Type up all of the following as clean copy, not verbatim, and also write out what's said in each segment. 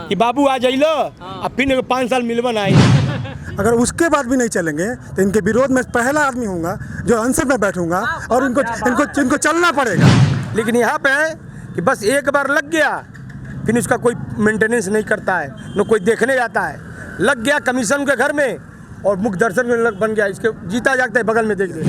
कि बाबू आ जाइलो, अब फिर 5 साल मिलवा ना आई। अगर उसके बाद भी नहीं चलेंगे तो इनके विरोध में पहला आदमी होऊंगा जो अनशन में बैठूंगा और इनको चलना पड़ेगा। लेकिन यहाँ पे है कि बस एक बार लग गया फिर उसका कोई मेंटेनेंस नहीं करता है, न कोई देखने जाता है। लग गया कमीशन के घर में और मुख दर्शन बन गया, इसके जीता जागता है बगल में देख ले।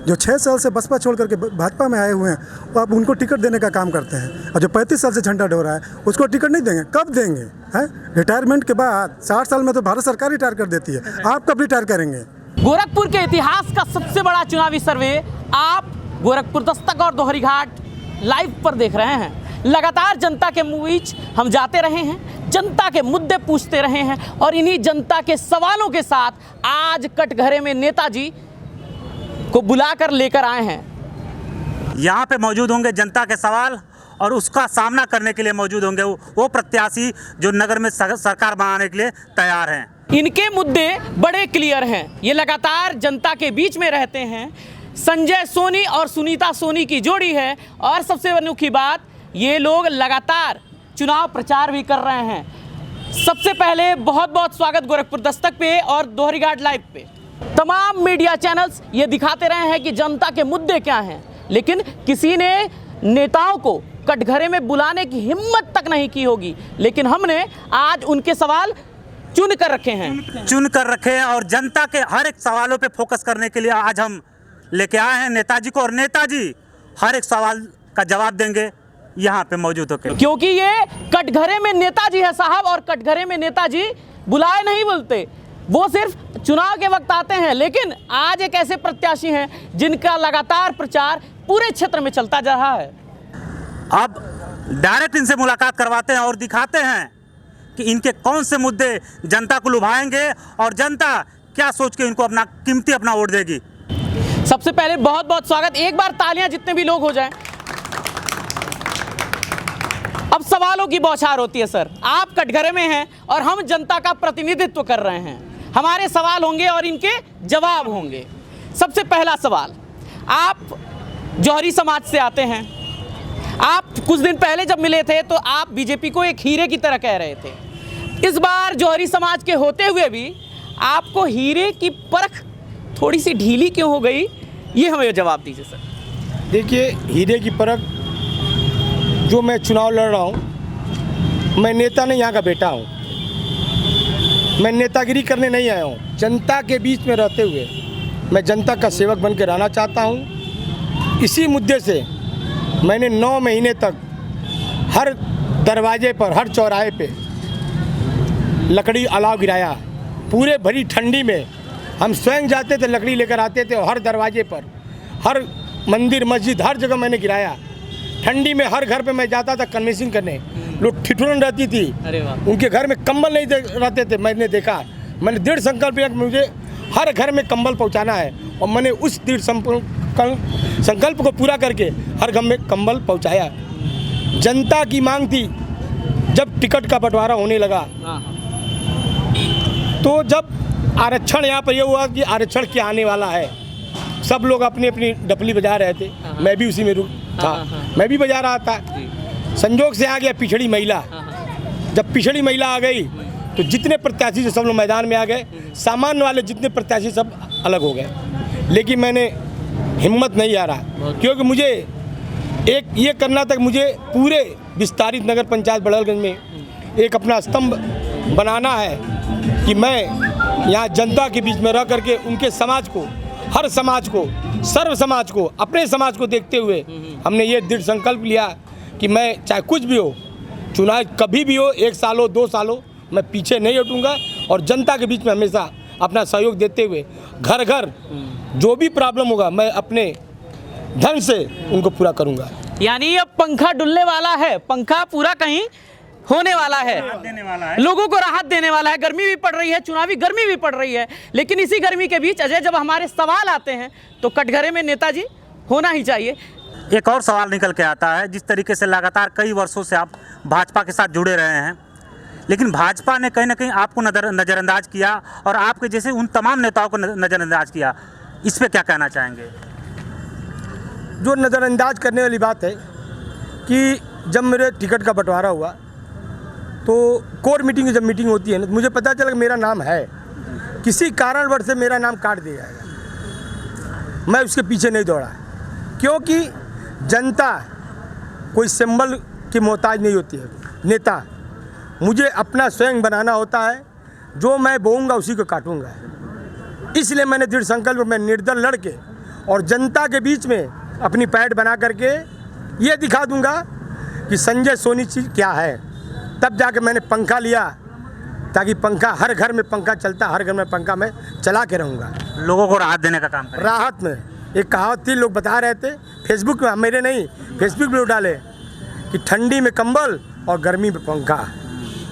जो 6 साल से बसपा छोड़ करके भाजपा में आए हुए हैं वो अब उनको टिकट देने का काम करते हैं, और जो 35 साल से झंडा ढो रहा है उसको टिकट नहीं देंगे। कब देंगे? हैं रिटायरमेंट के बाद 60 साल में तो भारत सरकार रिटायर कर देती है, आप कब रिटायर करेंगे? गोरखपुर के इतिहास का सबसे बड़ा चुनावी सर्वे आप गोरखपुर दस्तक और दोहरीघाट लाइव पर देख रहे हैं। लगातार जनता के बीच हम जाते रहे हैं, जनता के मुद्दे पूछते रहे हैं और इन्हीं जनता के सवालों के साथ आज कटघरे में नेताजी को बुलाकर लेकर आए हैं। यहाँ पे मौजूद होंगे जनता के सवाल और उसका सामना करने के लिए मौजूद होंगे वो प्रत्याशी जो नगर में सरकार बनाने के लिए तैयार हैं। इनके मुद्दे बड़े क्लियर हैं, ये लगातार जनता के बीच में रहते हैं। संजय सोनी और सुनीता सोनी की जोड़ी है और सबसे अनोखी बात ये लोग लगातार चुनाव प्रचार भी कर रहे हैं। सबसे पहले बहुत बहुत स्वागत गोरखपुर दस्तक पे और दोहरीघाट लाइव पे। तमाम मीडिया चैनल्स ये दिखाते रहे हैं कि जनता के मुद्दे क्या हैं, लेकिन किसी ने नेताओं को कटघरे में बुलाने की हिम्मत तक नहीं की होगी। लेकिन हमने आज उनके सवाल चुन कर रखे हैं और जनता के हर एक सवालों पे फोकस करने के लिए आज हम लेके आए हैं नेताजी को, और नेताजी हर एक सवाल का जवाब देंगे यहाँ पे मौजूद होकर, क्योंकि ये कटघरे में नेताजी है साहब, और कटघरे में नेताजी बुलाए नहीं बोलते, वो सिर्फ चुनाव के वक्त आते हैं। लेकिन आज एक ऐसे प्रत्याशी हैं जिनका लगातार प्रचार पूरे क्षेत्र में चलता जा रहा है। अब डायरेक्ट इनसे मुलाकात करवाते हैं और दिखाते हैं कि इनके कौन से मुद्दे जनता को लुभाएंगे और जनता क्या सोच के इनको अपना वोट देगी। सबसे पहले बहुत बहुत स्वागत, एक बार तालियां जितने भी लोग हो जाएं। अब सवालों की बौछार होती है सर, आप कटघरे में हैं और हम जनता का प्रतिनिधित्व कर रहे हैं। हमारे सवाल होंगे और इनके जवाब होंगे। सबसे पहला सवाल, आप जौहरी समाज से आते हैं। आप कुछ दिन पहले जब मिले थे तो आप बीजेपी को एक हीरे की तरह कह रहे थे। इस बार जौहरी समाज के होते हुए भी आपको हीरे की परख थोड़ी सी ढीली क्यों हो गई, ये हमें जवाब दीजिए सर। देखिए, हीरे की परख, जो मैं चुनाव लड़ रहा हूँ, मैं नेता नहीं, यहाँ का बेटा हूँ। मैं नेतागिरी करने नहीं आया हूँ। जनता के बीच में रहते हुए मैं जनता का सेवक बन के रहना चाहता हूँ। इसी मुद्दे से मैंने 9 महीने तक हर दरवाजे पर, हर चौराहे पे लकड़ी अलाव गिराया। पूरे भरी ठंडी में हम स्वयं जाते थे, लकड़ी लेकर आते थे, और हर दरवाजे पर, हर मंदिर मस्जिद, हर जगह मैंने गिराया। ठंडी में हर घर पे मैं जाता था कन्वेंसिंग करने, लोग ठिठुरन रहती थी, उनके घर में कंबल नहीं रहते थे। मैंने देखा, मैंने दृढ़ संकल्प लिया कि मुझे हर घर में कंबल पहुंचाना है, और मैंने उस दृढ़ संकल्प को पूरा करके हर घर में कंबल पहुंचाया। जनता की मांग थी, जब टिकट का बंटवारा होने लगा तो जब आरक्षण यहाँ पर यह हुआ कि आरक्षण क्या आने वाला है, सब लोग अपनी अपनी डपली बजा रहे थे, मैं भी उसी में रुक था, मैं भी बजा रहा था। संजोग से आ गया पिछड़ी महिला। जब पिछड़ी महिला आ गई तो जितने प्रत्याशी से सब लोग मैदान में आ गए, सामान्य वाले जितने प्रत्याशी सब अलग हो गए। लेकिन मैंने हिम्मत नहीं आ रहा, क्योंकि मुझे एक ये करना था कि मुझे पूरे विस्तारित नगर पंचायत बड़हलगंज में एक अपना स्तंभ बनाना है कि मैं यहाँ जनता के बीच में रह करके उनके समाज को, हर समाज को, सर्व समाज को, अपने समाज को देखते हुए हमने ये दृढ़ संकल्प लिया कि मैं चाहे कुछ भी हो, चुनाव कभी भी हो, 1 साल हो 2 साल हो, मैं पीछे नहीं हटूंगा और जनता के बीच में हमेशा अपना सहयोग देते हुए घर घर जो भी प्रॉब्लम होगा मैं अपने धन से उनको पूरा करूंगा। यानी अब पंखा डुलने वाला है, पंखा पूरा कहीं होने वाला है, लोगों को राहत देने वाला है। गर्मी भी पड़ रही है, चुनावी गर्मी भी पड़ रही है, लेकिन इसी गर्मी के बीच अजय जब हमारे सवाल आते हैं तो कटघरे में नेताजी होना ही चाहिए। एक और सवाल निकल के आता है, जिस तरीके से लगातार कई वर्षों से आप भाजपा के साथ जुड़े रहे हैं, लेकिन भाजपा ने कहीं ना कहीं आपको नज़रअंदाज किया और आपके जैसे उन तमाम नेताओं को नज़रअंदाज किया, इस पर क्या कहना चाहेंगे? जो नज़रअंदाज करने वाली बात है कि जब मेरे टिकट का बंटवारा हुआ तो कोर मीटिंग की जब मीटिंग होती है ना, तो मुझे पता चला कि मेरा नाम है, किसी कारणवश से मेरा नाम काट दिया जाएगा। मैं उसके पीछे नहीं दौड़ा, क्योंकि जनता कोई सिंबल की मोहताज नहीं होती है। नेता मुझे अपना स्वयं बनाना होता है, जो मैं बोऊंगा उसी को काटूंगा। इसलिए मैंने दृढ़ संकल्प में निर्दल लड़के और जनता के बीच में अपनी पैठ बना करके ये दिखा दूंगा कि संजय सोनी चीज़ क्या है। तब जाके मैंने पंखा लिया, ताकि पंखा हर घर में पंखा चलता, हर घर में पंखा मैं चला के रहूँगा। लोगों को राहत देने का काम करें। राहत में एक कहावत थी, लोग बता रहे थे फेसबुक में, मेरे नहीं, फेसबुक में डाले कि ठंडी में कंबल और गर्मी में पंखा।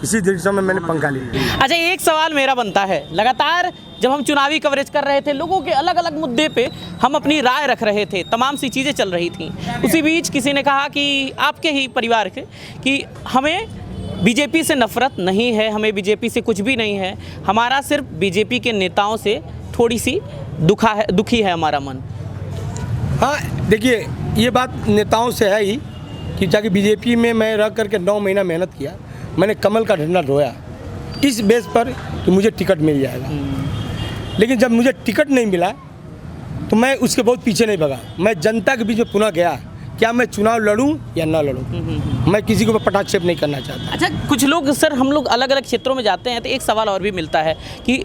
इसी दृष्टि में मैंने पंखा लिया। अच्छा, एक सवाल मेरा बनता है, लगातार जब हम चुनावी कवरेज कर रहे थे, लोगों के अलग अलग मुद्दे पे हम अपनी राय रख रहे थे, तमाम सी चीज़ें चल रही थी। उसी बीच किसी ने कहा कि आपके ही परिवार के कि हमें बीजेपी से नफरत नहीं है, हमें बीजेपी से कुछ भी नहीं है, हमारा सिर्फ बीजेपी के नेताओं से थोड़ी सी दुखी है हमारा मन। हाँ देखिए, ये बात नेताओं से है ही कि जाके बीजेपी में मैं रह करके 9 महीना मेहनत किया, मैंने कमल का झंडा ढोया इस बेस पर कि मुझे टिकट मिल जाएगा। लेकिन जब मुझे टिकट नहीं मिला तो मैं उसके बहुत पीछे नहीं भगा, मैं जनता के बीच में पुनः गया, क्या मैं चुनाव लड़ूं या ना लड़ूं। मैं किसी को पटाक्षेप नहीं करना चाहता। अच्छा, कुछ लोग सर, हम लोग अलग अलग क्षेत्रों में जाते हैं तो एक सवाल और भी मिलता है कि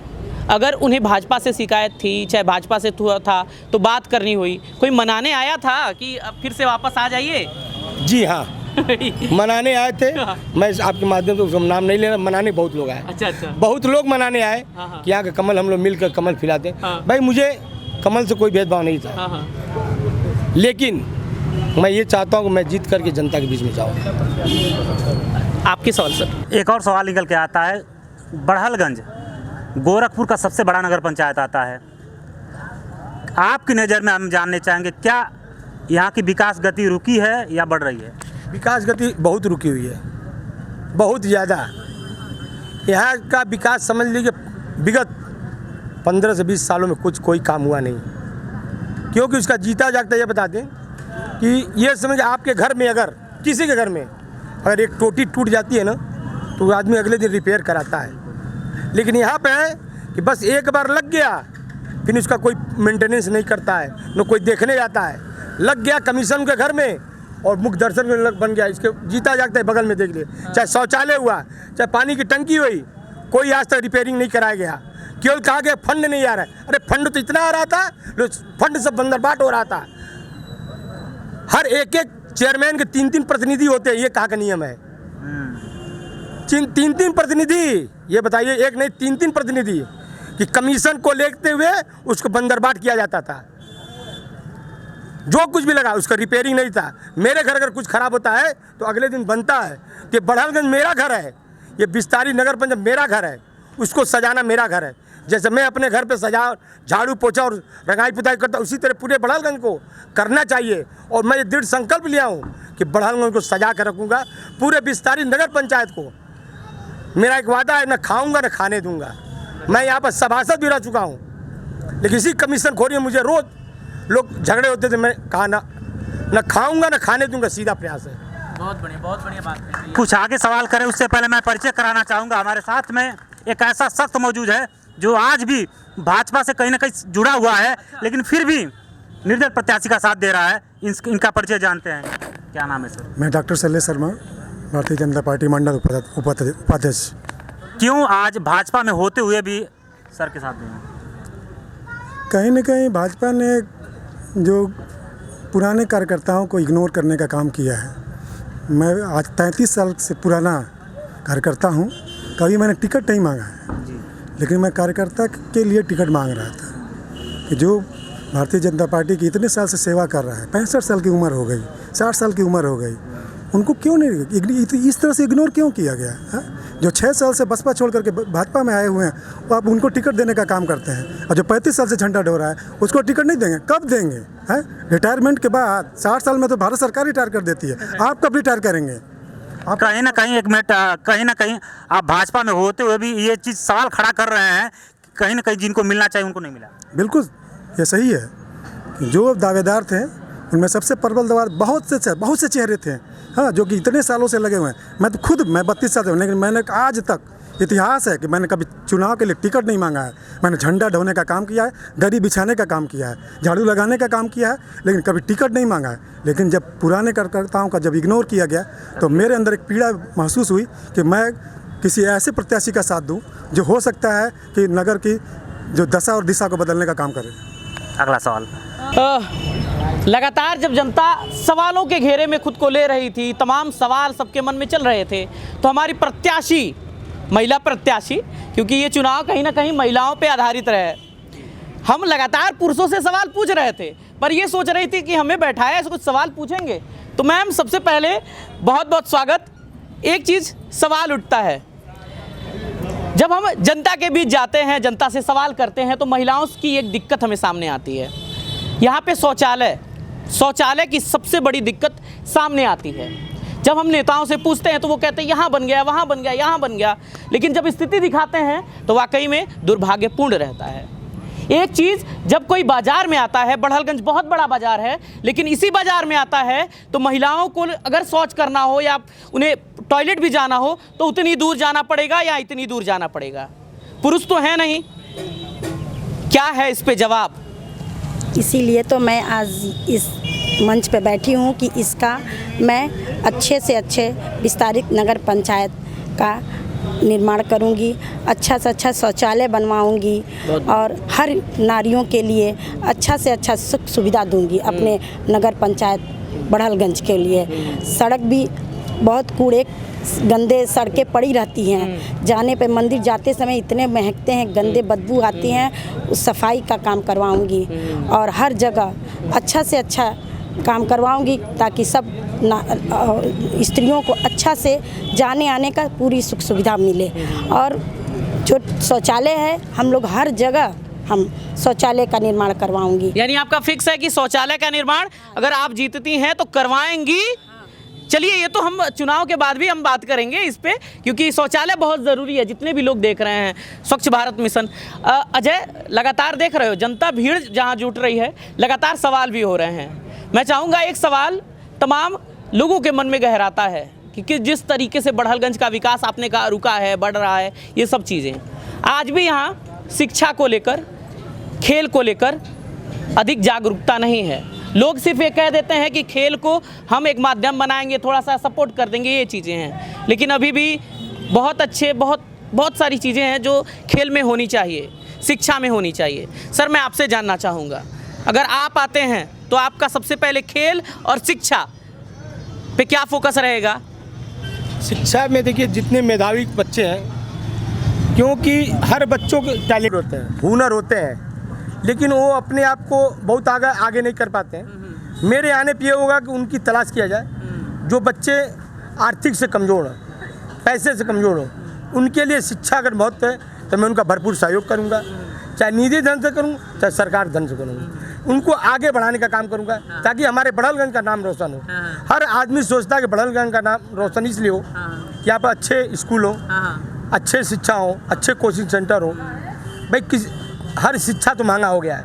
अगर उन्हें भाजपा से शिकायत थी, चाहे भाजपा से हुआ था, तो बात करनी हुई, कोई मनाने आया था कि अब फिर से वापस आ जाइए? जी हाँ, मनाने आए थे। मैं आपके माध्यम से उसका नाम नहीं लेना, मनाने बहुत लोग आए। अच्छा। बहुत लोग मनाने आए हाँ। कि यहाँ का कमल हम लोग मिलकर कमल खिलाते हैं। हाँ। भाई मुझे कमल से कोई भेदभाव नहीं था। हाँ। लेकिन मैं ये चाहता हूँ कि मैं जीत करके जनता के बीच में जाऊँ। आपके सवाल सर। एक और सवाल निकल के आता है, बड़हलगंज गोरखपुर का सबसे बड़ा नगर पंचायत आता है। आपकी नज़र में हम जानने चाहेंगे, क्या यहाँ की विकास गति रुकी है या बढ़ रही है? विकास गति बहुत रुकी हुई है, बहुत ज़्यादा। यहाँ का विकास समझ लीजिए विगत 15 से 20 सालों में कोई काम हुआ नहीं। क्योंकि उसका जीता जागता ये बता दें कि ये समझ, आपके घर में अगर किसी के घर में अगर एक टोटी टूट जाती है ना, तो वो आदमी अगले दिन रिपेयर कराता है। लेकिन यहाँ पे है कि बस एक बार लग गया, फिर उसका कोई मेंटेनेंस नहीं करता है, न कोई देखने जाता है। लग गया कमीशन के घर में और मुख दर्शन में बन गया, इसके जीता जागता है बगल में देख लिए। चाहे शौचालय हुआ, चाहे पानी की टंकी हुई, कोई आज तक रिपेयरिंग नहीं कराया गया। केवल कहा गया फंड नहीं आ रहा है। अरे फंड तो इतना आ रहा था, फंड सब बंदरबाट हो रहा था। हर एक चेयरमैन के 3-3 प्रतिनिधि होते हैं, ये कहाँ का नियम है? 3-3 प्रतिनिधि, ये बताइए, एक नहीं 3-3 प्रतिनिधि कि कमीशन को लेते हुए उसको बंदरबाट किया जाता था। जो कुछ भी लगा उसका रिपेयरिंग नहीं था। मेरे घर अगर कुछ खराब होता है तो अगले दिन बनता है कि बड़हलगंज मेरा घर है, ये बिस्तारी नगर पंचायत मेरा घर है, उसको सजाना मेरा घर है। जैसे मैं अपने घर पे सजा, झाड़ू पोछा और रंगाई पुताई करता, उसी तरह पूरे बड़हलगंज को करना चाहिए। और मैं ये दृढ़ संकल्प लिया हूँ कि बड़हलगंज को सजा कर रखूँगा, पूरे बिस्तारी नगर पंचायत को। मेरा एक वादा है, न खाऊँगा न खाने दूँगा। मैं यहाँ पर सभासद भी रह चुका हूँ, लेकिन इसी कमीशन खोरी में मुझे रोज़ लोग झगड़े होते थे, मैं कहा न खाऊँगा न खाने दूँगा, सीधा प्रयास है। बहुत बढ़िया बात है। कुछ आगे सवाल करें उससे पहले मैं परिचय कराना चाहूँगा, हमारे साथ में एक ऐसा शख्स मौजूद है जो आज भी भाजपा से कहीं ना कहीं जुड़ा हुआ है, लेकिन फिर भी निर्दल प्रत्याशी का साथ दे रहा है। इनका परिचय जानते हैं, क्या नाम है सर? मैं डॉक्टर शैलेश शर्मा, भारतीय जनता पार्टी मंडल उपाध्यक्ष। क्यों आज भाजपा में होते हुए भी सर के साथ दें? कहीं न कहीं भाजपा ने जो पुराने कार्यकर्ताओं को इग्नोर करने का काम किया है। मैं आज 33 साल से पुराना कार्यकर्ता हूँ, कभी मैंने टिकट नहीं मांगा है, लेकिन मैं कार्यकर्ता के लिए टिकट मांग रहा था कि जो भारतीय जनता पार्टी की इतने साल से सेवा कर रहा है, 65 साल की उम्र हो गई, 60 साल की उम्र हो गई, उनको क्यों नहीं इस तरह से इग्नोर क्यों किया गया है? जो 6 साल से बसपा छोड़ करके भाजपा में आए हुए हैं, वो आप उनको टिकट देने का काम करते हैं, और जो 35 साल से झंडा ढो रहा है उसको टिकट नहीं देंगे। कब देंगे? हैं? रिटायरमेंट के बाद 60 साल में तो भारत सरकार रिटायर कर देती है, आप कब रिटायर करेंगे? आप कहीं ना कहीं, एक मिनट, कहीं ना कहीं आप भाजपा में होते हुए भी ये चीज़ सवाल खड़ा कर रहे हैं, कहीं ना कहीं जिनको मिलना चाहिए उनको नहीं मिला। बिल्कुल ये सही है कि जो दावेदार थे उनमें सबसे प्रबल दावेदार बहुत से चेहरे थे हाँ, जो कि इतने सालों से लगे हुए हैं। मैं 32 साल से हूँ, लेकिन मैंने आज तक इतिहास है कि मैंने कभी चुनाव के लिए टिकट नहीं मांगा है। मैंने झंडा ढोने का काम किया है, दरी बिछाने का काम किया है, झाड़ू लगाने का काम किया है, लेकिन कभी टिकट नहीं मांगा है। लेकिन जब पुराने कार्यकर्ताओं का जब इग्नोर किया गया तो मेरे अंदर एक पीड़ा महसूस हुई कि मैं किसी ऐसे प्रत्याशी का साथ दूं जो हो सकता है कि नगर की जो दशा और दिशा को बदलने का काम करे। अगला सवाल। लगातार जब जनता सवालों के घेरे में खुद को ले रही थी, तमाम सवाल सबके मन में चल रहे थे, तो हमारी प्रत्याशी, महिला प्रत्याशी, क्योंकि ये चुनाव कहीं ना कहीं महिलाओं पे आधारित रहे, हम लगातार पुरुषों से सवाल पूछ रहे थे, पर ये सोच रही थी कि हमें बैठाया ऐसे कुछ सवाल पूछेंगे। तो मैम, सबसे पहले बहुत बहुत स्वागत। एक चीज़ सवाल उठता है, जब हम जनता के बीच जाते हैं, जनता से सवाल करते हैं, तो महिलाओं की एक दिक्कत हमें सामने आती है। यहाँ पे शौचालय की सबसे बड़ी दिक्कत सामने आती है। जब हम नेताओं से पूछते हैं तो वो कहते हैं यहाँ बन गया, वहाँ बन गया, यहाँ बन गया, लेकिन जब स्थिति दिखाते हैं तो वाकई में दुर्भाग्यपूर्ण रहता है। एक चीज़, जब कोई बाजार में आता है, बड़हलगंज बहुत बड़ा बाजार है, लेकिन इसी बाजार में आता है तो महिलाओं को अगर शौच करना हो या उन्हें टॉयलेट भी जाना हो तो उतनी दूर जाना पड़ेगा या इतनी दूर जाना पड़ेगा। पुरुष तो है नहीं। क्या है इस पे जवाब? इसीलिए तो मैं आज इस मंच पे बैठी हूँ कि इसका मैं अच्छे से अच्छे विस्तारित नगर पंचायत का निर्माण करूँगी, अच्छा से अच्छा शौचालय बनवाऊँगी और हर नारियों के लिए अच्छा से अच्छा सुख सुविधा दूँगी अपने नगर पंचायत बड़हलगंज के लिए। सड़क भी बहुत कूड़े गंदे सड़कें पड़ी रहती हैं, जाने पे मंदिर जाते समय इतने महकते हैं, गंदे बदबू आती हैं, उस सफाई का काम करवाऊँगी और हर जगह अच्छा से अच्छा काम करवाऊंगी ताकि सब स्त्रियों को अच्छा से जाने आने का पूरी सुख सुविधा मिले। और जो शौचालय है, हम लोग हर जगह हम शौचालय का निर्माण करवाऊंगी। यानी आपका फिक्स है कि शौचालय का निर्माण अगर आप जीतती हैं तो करवाएंगी। चलिए, ये तो हम चुनाव के बाद भी हम बात करेंगे इस पे, क्योंकि शौचालय बहुत ज़रूरी है। जितने भी लोग देख रहे हैं स्वच्छ भारत मिशन, अजय, लगातार देख रहे हो जनता भीड़ जहाँ जुट रही है, लगातार सवाल भी हो रहे हैं। मैं चाहूँगा एक सवाल तमाम लोगों के मन में गहराता है कि जिस तरीके से बड़हलगंज का विकास आपने कहा रुका है, बढ़ रहा है, ये सब चीज़ें आज भी यहाँ शिक्षा को लेकर, खेल को लेकर अधिक जागरूकता नहीं है। लोग सिर्फ ये कह देते हैं कि खेल को हम एक माध्यम बनाएंगे, थोड़ा सा सपोर्ट कर देंगे, ये चीज़ें हैं, लेकिन अभी भी बहुत सारी चीज़ें हैं जो खेल में होनी चाहिए, शिक्षा में होनी चाहिए। सर, मैं आपसे जानना चाहूँगा, अगर आप आते हैं तो आपका सबसे पहले खेल और शिक्षा पे क्या फोकस रहेगा? शिक्षा में देखिए, जितने मेधावी बच्चे हैं, क्योंकि हर बच्चों के टैलेंट होते हैं, हुनर होते हैं, लेकिन वो अपने आप को बहुत आगे नहीं कर पाते हैं। मेरे आने पे ये होगा कि उनकी तलाश किया जाए, जो बच्चे आर्थिक से कमज़ोर हों, पैसे से कमज़ोर हों, उनके लिए शिक्षा अगर महत्व है तो मैं उनका भरपूर सहयोग करूँगा, चाहे निजी धन से करूँ, चाहे सरकार धन से करूँगा। उनको आगे बढ़ाने का काम करूँगा ताकि हमारे बड़हलगंज का नाम रोशन हो। हर आदमी सोचता है कि बड़हलगंज का नाम रोशन इसलिए हो कि यहाँ पर अच्छे स्कूल हो, अच्छे शिक्षा हो, अच्छे कोचिंग सेंटर हो। भाई हर शिक्षा तो महंगा हो गया है,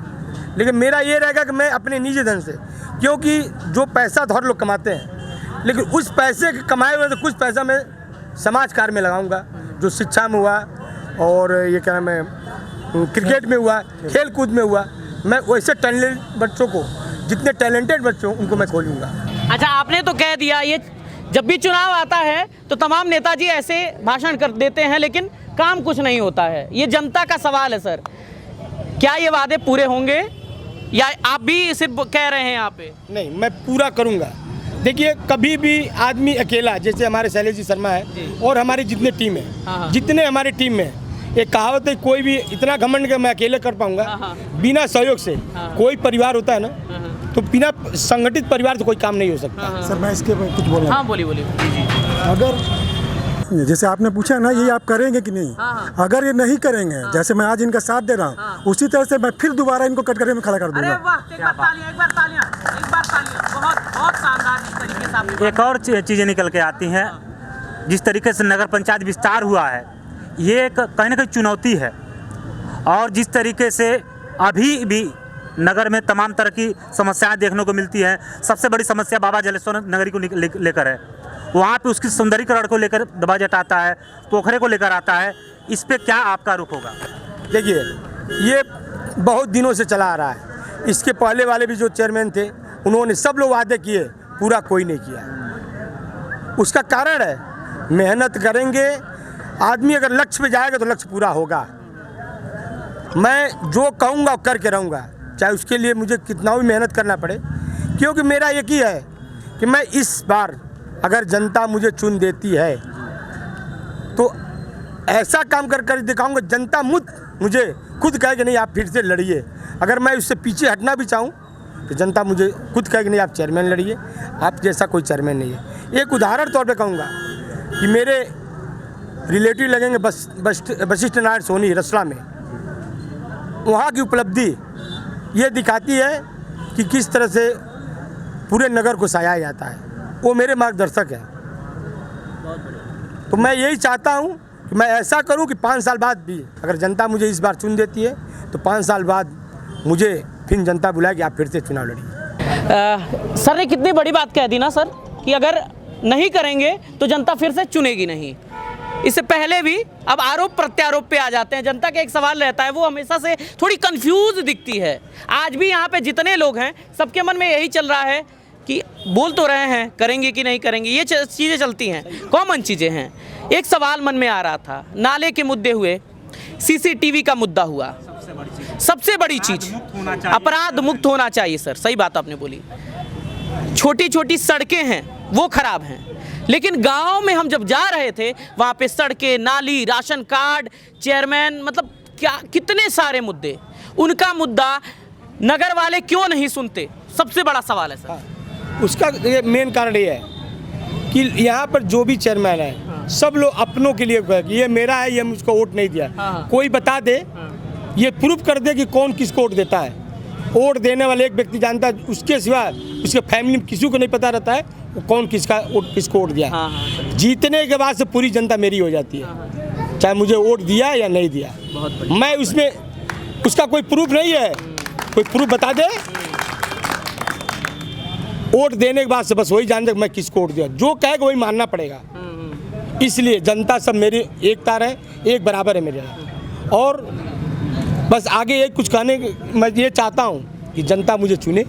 लेकिन मेरा ये रहेगा कि मैं अपने निजी धन से, क्योंकि जो पैसा तो हर लोग कमाते हैं, लेकिन उस पैसे के कमाए हुए तो कुछ पैसा मैं समाज कार्य में लगाऊंगा, जो शिक्षा में हुआ और ये क्या नाम है, क्रिकेट में हुआ, खेल कूद में हुआ। मैं वैसे टैलेंट बच्चों को, जितने टैलेंटेड बच्चों उनको मैं खोलूँगा। अच्छा, आपने तो कह दिया, ये जब भी चुनाव आता है तो तमाम नेताजी ऐसे भाषण कर देते हैं, लेकिन काम कुछ नहीं होता है। ये जनता का सवाल है सर, क्या ये वादे पूरे होंगे या आप भी सिर्फ कह रहे हैं यहाँ पे? नहीं, मैं पूरा करूँगा। देखिए, कभी भी आदमी अकेला, जैसे हमारे शैलेश जी शर्मा है और हमारी जितने टीम है, जितने हमारी टीम में, एक कहावत है, कोई भी इतना घमंड कि मैं अकेले कर पाऊंगा, बिना सहयोग से कोई परिवार होता है ना, तो बिना संगठित परिवार तो कोई काम नहीं हो सकता। सर, मैं इसके कुछ बोलना। हाँ, बोलिए। अगर जैसे आपने पूछा ना, ये आप करेंगे कि नहीं, अगर ये नहीं करेंगे, जैसे मैं आज इनका साथ दे रहा हूँ, उसी तरह से मैं फिर दोबारा इनको कटघरे में खड़ा कर दूंगा। अरे वाह, एक बार तालियां, बहुत शानदार तरीके से आपने। एक और चीज़ें निकल के आती हैं, जिस तरीके से नगर पंचायत विस्तार हुआ है, ये एक कहीं ना कहीं चुनौती है, और जिस तरीके से अभी भी नगर में तमाम तरह की समस्याएं देखने को मिलती है। सबसे बड़ी समस्या बाबा जलेश्वर नगरी को लेकर है। वहाँ पे उसकी सौंदर्यीकरण को लेकर बजट आता है, पोखरे को लेकर आता है। इस पे क्या आपका रुख होगा? देखिए, ये बहुत दिनों से चला आ रहा है। इसके पहले वाले भी जो चेयरमैन थे, उन्होंने सब लोग वादे किए, पूरा कोई नहीं किया। उसका कारण है, मेहनत करेंगे आदमी, अगर लक्ष्य पे जाएगा तो लक्ष्य पूरा होगा। मैं जो कहूँगा वो करके रहूँगा, चाहे उसके लिए मुझे कितना भी मेहनत करना पड़े, क्योंकि मेरा एक ही है कि मैं इस बार अगर जनता मुझे चुन देती है तो ऐसा काम कर दिखाऊंगा। जनता मुझे खुद कहे कि नहीं आप फिर से लड़िए। अगर मैं उससे पीछे हटना भी चाहूँ तो जनता मुझे खुद कहे कि नहीं आप चेयरमैन लड़िए, आप जैसा कोई चेयरमैन नहीं है। एक उदाहरण तौर पे कहूँगा कि मेरे रिलेटिव लगेंगे वशिष्ठ नारायण सोनी रसला में, वहाँ की उपलब्धि ये दिखाती है कि किस तरह से पूरे नगर को सजाया जाता है। वो मेरे मार्गदर्शक हैं। तो मैं यही चाहता हूँ कि मैं ऐसा करूँ कि 5 साल बाद भी अगर जनता मुझे इस बार चुन देती है तो 5 साल बाद मुझे फिर जनता बुलाए कि आप फिर से चुनाव लड़िए। सर ने कितनी बड़ी बात कह दी ना सर, कि अगर नहीं करेंगे तो जनता फिर से चुनेगी नहीं। इससे पहले भी अब आरोप प्रत्यारोप पे आ जाते हैं। जनता का एक सवाल रहता है, वो हमेशा से थोड़ी कंफ्यूज दिखती है। आज भी यहाँ पे जितने लोग हैं सबके मन में यही चल रहा है कि बोल तो रहे हैं, करेंगे कि नहीं करेंगे, ये चीज़ें चलती हैं, कॉमन चीज़ें हैं। एक सवाल मन में आ रहा था, नाले के मुद्दे हुए, सीसीटीवी का मुद्दा हुआ, सबसे बड़ी चीज़ अपराध मुक्त होना चाहिए। सर सही बात आपने बोली। छोटी छोटी सड़कें हैं वो खराब हैं, लेकिन गांव में हम जब जा रहे थे वहाँ पे सड़कें, नाली, राशन कार्ड, चेयरमैन, मतलब क्या कितने सारे मुद्दे, उनका मुद्दा नगर वाले क्यों नहीं सुनते? सबसे बड़ा सवाल है सर। उसका मेन कारण ये है कि यहाँ पर जो भी चेयरमैन है सब लोग अपनों के लिए ये मेरा है, ये मुझको वोट नहीं दिया। कोई बता दे, ये प्रूफ कर दे कि कौन किसको वोट देता है। वोट देने वाले एक व्यक्ति जानता है, उसके सिवा उसके फैमिली में किसी को नहीं पता रहता है वो कौन किसको वोट दिया। जीतने के बाद से पूरी जनता मेरी हो जाती है, चाहे मुझे वोट दिया या नहीं दिया। मैं उसमें उसका कोई प्रूफ नहीं है, कोई प्रूफ बता दे। वोट देने के बाद से बस वही जानते मैं किसको वोट दिया, जो कहेगा वही मानना पड़ेगा। इसलिए जनता सब मेरी एक तार है, एक बराबर है मेरे। और बस आगे एक कुछ कहने, मैं ये चाहता हूँ कि जनता मुझे चुने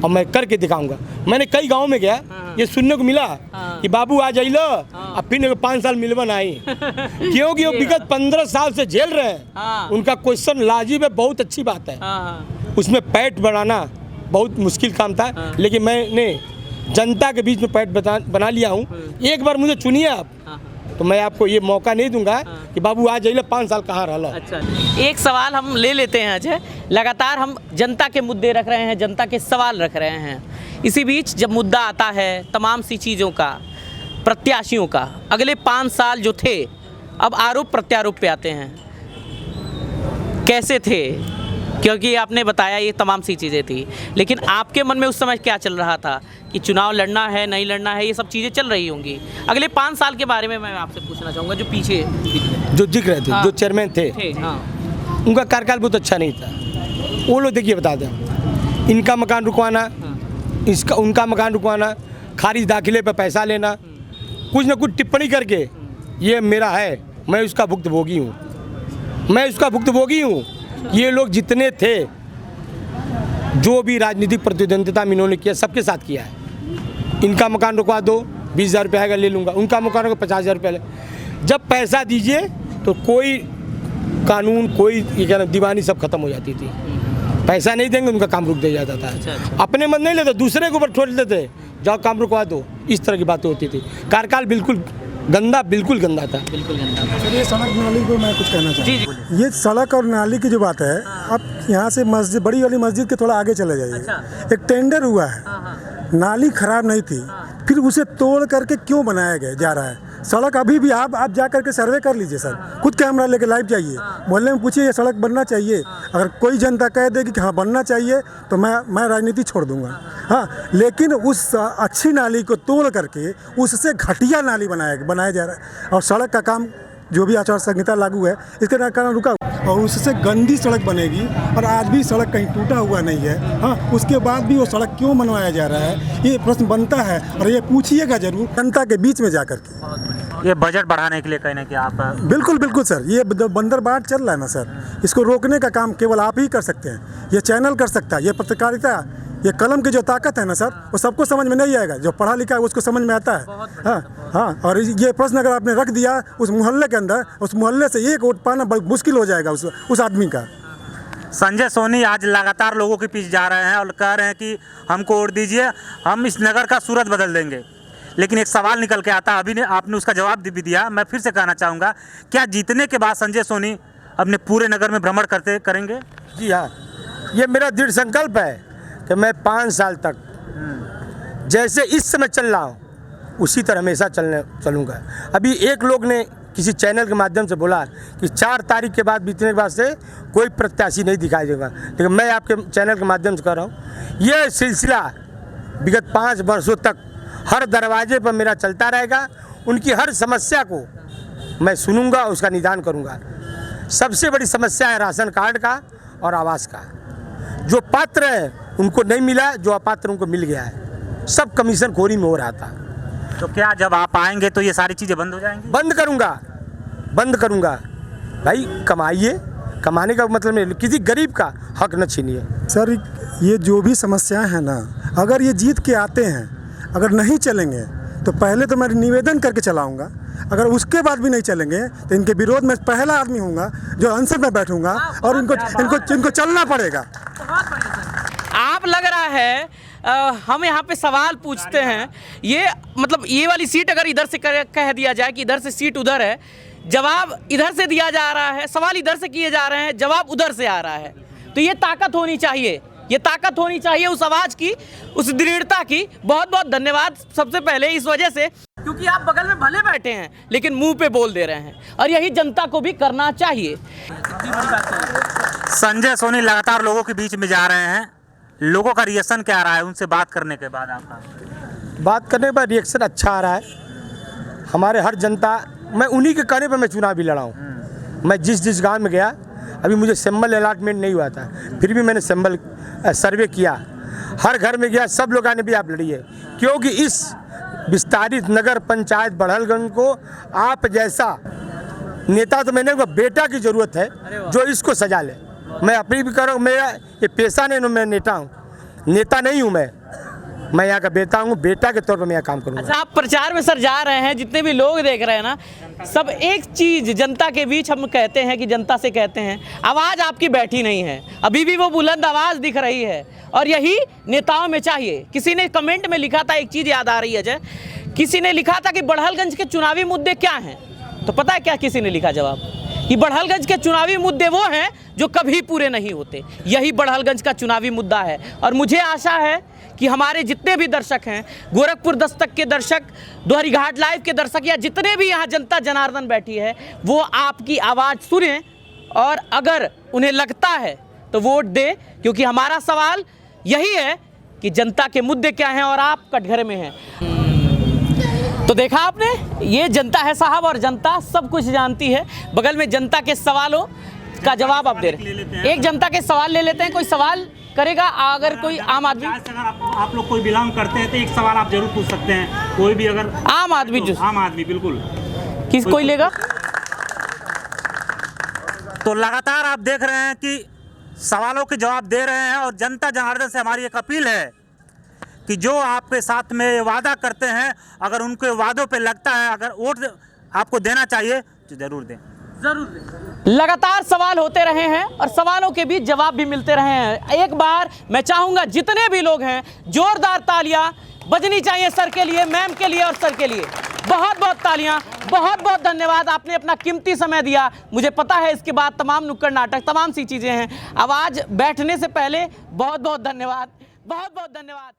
और मैं करके दिखाऊंगा। मैंने कई गांव में गया, ये सुनने को मिला कि बाबू आ जाइलो, अब फिर 5 साल मिलवा नहीं, क्योंकि वो विगत 15 साल से झेल रहे हैं। उनका क्वेश्चन लाजिब है, बहुत अच्छी बात है। उसमें पैठ बनाना बहुत मुश्किल काम था, लेकिन मैंने जनता के बीच में पैठ बना लिया हूँ। एक बार मुझे चुनिए आप, तो मैं आपको ये मौका नहीं दूंगा कि बाबू आ जाइए 5 साल कहाँ रहा। अच्छा, एक सवाल हम ले लेते हैं अजय। लगातार हम जनता के मुद्दे रख रहे हैं, जनता के सवाल रख रहे हैं। इसी बीच जब मुद्दा आता है तमाम सी चीज़ों का, प्रत्याशियों का, अगले 5 साल जो थे अब आरोप प्रत्यारोप पे आते हैं, कैसे थे? क्योंकि आपने बताया ये तमाम सी चीज़ें थी, लेकिन आपके मन में उस समय क्या चल रहा था कि चुनाव लड़ना है नहीं लड़ना है, ये सब चीज़ें चल रही होंगी। अगले 5 साल के बारे में मैं आपसे पूछना चाहूँगा, जो पीछे जो दिख रहे थे, जो चेयरमैन थे, उनका कार्यकाल बहुत अच्छा नहीं था। वो लोग देखिए बता दें, इनका मकान रुकवाना, उनका मकान रुकवाना, खारिज दाखिले पर पैसा लेना, कुछ न कुछ टिप्पणी करके ये मेरा है, मैं उसका भुक्तभोगी हूँ। ये लोग जितने थे, जो भी राजनीतिक प्रतिद्वंदिता में इन्होंने किया, सबके साथ किया है। इनका मकान रुकवा दो, 20,000 रुपये आएगा ले लूँगा, उनका मकान रुकवा 50,000 रुपये ले। जब पैसा दीजिए तो कोई कानून, कोई ये क्या दीवानी सब खत्म हो जाती थी। पैसा नहीं देंगे उनका काम रुक दिया जाता था। अपने मन नहीं लेते, दूसरे के ऊपर छोड़ देते, जाओ काम रुकवा दो, इस तरह की बातें होती थी। कार्यकाल बिल्कुल गंदा था। चलिए, सड़क नाली को मैं कुछ कहना चाहूँ। ये सड़क और नाली की जो बात है, आप यहाँ से मस्जिद, बड़ी वाली मस्जिद के थोड़ा आगे चले जाइए। एक टेंडर हुआ है, नाली खराब नहीं थी, फिर उसे तोड़ करके क्यों बनाया गया जा रहा है? सड़क अभी भी आप जा करके सर्वे कर लीजिए सर, खुद कैमरा लेके लाइव जाइए, मोहल्ले में पूछिए ये सड़क बनना चाहिए। अगर कोई जनता कह देगी कि हाँ बनना चाहिए तो मैं राजनीति छोड़ दूंगा। हाँ, लेकिन उस अच्छी नाली को तोड़ करके उससे घटिया नाली बनाया जा रहा है। और सड़क का काम जो भी आचार संहिता लागू है इसके कारण रुका। और उससे गंदी सड़क बनेगी, और आज भी सड़क कहीं टूटा हुआ नहीं है। हाँ, उसके बाद भी वो सड़क क्यों बनवाया जा रहा है, ये प्रश्न बनता है, और ये पूछिएगा जरूर जनता के बीच में जाकर के। ये बजट बढ़ाने के लिए कहीं ना कहीं आप बिल्कुल बिल्कुल सर, ये बंदरबाड़ चल रहा है ना सर, इसको रोकने का काम केवल आप ही कर सकते हैं। ये चैनल कर सकता है, ये पत्रकारिता, ये कलम की जो ताकत है ना सर, वो सबको समझ में नहीं आएगा। जो पढ़ा लिखा है उसको समझ में आता है। हाँ हाँ, और ये प्रश्न अगर आपने रख दिया उस मोहल्ले के अंदर, उस मोहल्ले से एक वोट पाना बहुत मुश्किल हो जाएगा उस आदमी का। संजय सोनी आज लगातार लोगों के पीछे जा रहे हैं और कह रहे हैं कि हमको वोट दीजिए, हम इस नगर का सूरत बदल देंगे। लेकिन एक सवाल निकल के आता, अभी ने आपने उसका जवाब भी दिया, मैं फिर से कहना चाहूँगा, क्या जीतने के बाद संजय सोनी अपने पूरे नगर में भ्रमण करेंगे? जी हाँ, ये मेरा दृढ़ संकल्प है कि मैं 5 साल तक जैसे इस समय चल रहा हूँ उसी तरह हमेशा चलूँगा। अभी एक लोग ने किसी चैनल के माध्यम से बोला कि 4 तारीख के बाद बीतने के बाद से कोई प्रत्याशी नहीं दिखाई देगा, लेकिन मैं आपके चैनल के माध्यम से कह रहा हूँ, ये सिलसिला विगत 5 वर्षों तक हर दरवाजे पर मेरा चलता रहेगा। उनकी हर समस्या को मैं सुनूंगा, उसका निदान करूंगा। सबसे बड़ी समस्या है राशन कार्ड का और आवास का। जो पात्र है उनको नहीं मिला, जो अपात्र उनको मिल गया है। सब कमीशन खोरी में हो रहा था। तो क्या जब आप आएंगे तो ये सारी चीज़ें बंद हो जाएंगी? बंद करूंगा भाई। कमाइए, कमाने का मतलब नहीं, किसी गरीब का हक न छीनिए। सर, ये जो भी समस्याएं हैं ना, अगर ये जीत के आते हैं, अगर नहीं चलेंगे तो पहले तो मैं निवेदन करके चलाऊंगा। अगर उसके बाद भी नहीं चलेंगे तो इनके विरोध में पहला आदमी हूँगा जो अनशन में बैठूंगा, और इनको चलना पड़ेगा। आप लग रहा है हम यहाँ पे सवाल पूछते हैं, ये मतलब ये वाली सीट अगर इधर से कह दिया जाए कि इधर से सीट उधर है, जवाब इधर से दिया जा रहा है, सवाल इधर से किए जा रहे हैं, जवाब उधर से आ रहा है। तो ये ताकत होनी चाहिए, ये ताकत होनी चाहिए उस आवाज़ की, उस दृढ़ता की। बहुत बहुत धन्यवाद सबसे पहले इस वजह से, क्योंकि आप बगल में भले बैठे हैं लेकिन मुंह पे बोल दे रहे हैं, और यही जनता को भी करना चाहिए। संजय सोनी लगातार लोगों के बीच में जा रहे हैं, लोगों का रिएक्शन क्या रहा है उनसे बात करने के बाद? आपका बात करने के बाद रिएक्शन अच्छा आ रहा है। हमारे हर जनता, मैं उन्हीं के कहने पर मैं चुनाव भी लड़ा हूँ। मैं जिस गांव में गया, अभी मुझे सिंबल अलॉटमेंट नहीं हुआ था, फिर भी मैंने सिंबल सर्वे किया, हर घर में गया, सब लोगों ने भी आप लड़िए, क्योंकि इस विस्तारित नगर पंचायत बड़हलगंज को आप जैसा नेता, तो मैंने बेटा की ज़रूरत है जो इसको सजा ले। मैं अपनी भी कर रहा हूँ, मेरा ये पेशा नहीं, मैं नेता हूँ, नेता नहीं हूँ मैं यहाँ का बेटा हूँ, बेटा के तौर पर मैं यहाँ काम करूँगा। अच्छा, आप प्रचार में सर जा रहे हैं, जितने भी लोग देख रहे हैं ना, सब एक चीज़ जनता के बीच हम कहते हैं कि जनता से कहते हैं, आवाज़ आपकी बैठी नहीं है, अभी भी वो बुलंद आवाज़ दिख रही है, और यही नेताओं में चाहिए। किसी ने कमेंट में लिखा था, एक चीज़ याद आ रही है अजय, किसी ने लिखा था कि बड़हलगंज के चुनावी मुद्दे क्या हैं, तो पता है क्या किसी ने लिखा जवाब? कि बड़हलगंज के चुनावी मुद्दे वो हैं जो कभी पूरे नहीं होते। यही बड़हलगंज का चुनावी मुद्दा है, और मुझे आशा है कि हमारे जितने भी दर्शक हैं, गोरखपुर दस्तक के दर्शक, दोहरी घाट लाइव के दर्शक, या जितने भी यहाँ जनता जनार्दन बैठी है, वो आपकी आवाज़ सुने, और अगर उन्हें लगता है तो वोट दे, क्योंकि हमारा सवाल यही है कि जनता के मुद्दे क्या हैं और आप कटघरे में हैं। तो देखा आपने, ये जनता है साहब, और जनता सब कुछ जानती है। बगल में जनता के सवालों का जवाब आप दे रहे हैं। एक जनता के सवाल ले लेते हैं, कोई सवाल करेगा? अगर कोई आम आदमी, अगर आप लोग कोई बिलोंग करते हैं तो एक सवाल आप जरूर पूछ सकते हैं, कोई भी अगर आम आदमी जो आम आदमी बिल्कुल कोई लेगा। तो लगातार आप देख रहे हैं कि सवालों के जवाब दे रहे हैं, और जनता जनार्दन से हमारी एक अपील है कि जो आपके साथ में वादा करते हैं, अगर उनके वादों पे लगता है, अगर वोट आपको देना चाहिए तो जरूर दें। लगातार सवाल होते रहे हैं और सवालों के बीच जवाब भी मिलते रहे हैं। एक बार मैं चाहूँगा जितने भी लोग हैं, जोरदार तालियां बजनी चाहिए सर के लिए, मैम के लिए और सर के लिए। बहुत बहुत तालियां, बहुत बहुत धन्यवाद, आपने अपना कीमती समय दिया। मुझे पता है इसके बाद तमाम नुक्कड़ नाटक, तमाम सी चीज़ें हैं। आवाज़ बैठने से पहले बहुत बहुत धन्यवाद, बहुत बहुत धन्यवाद।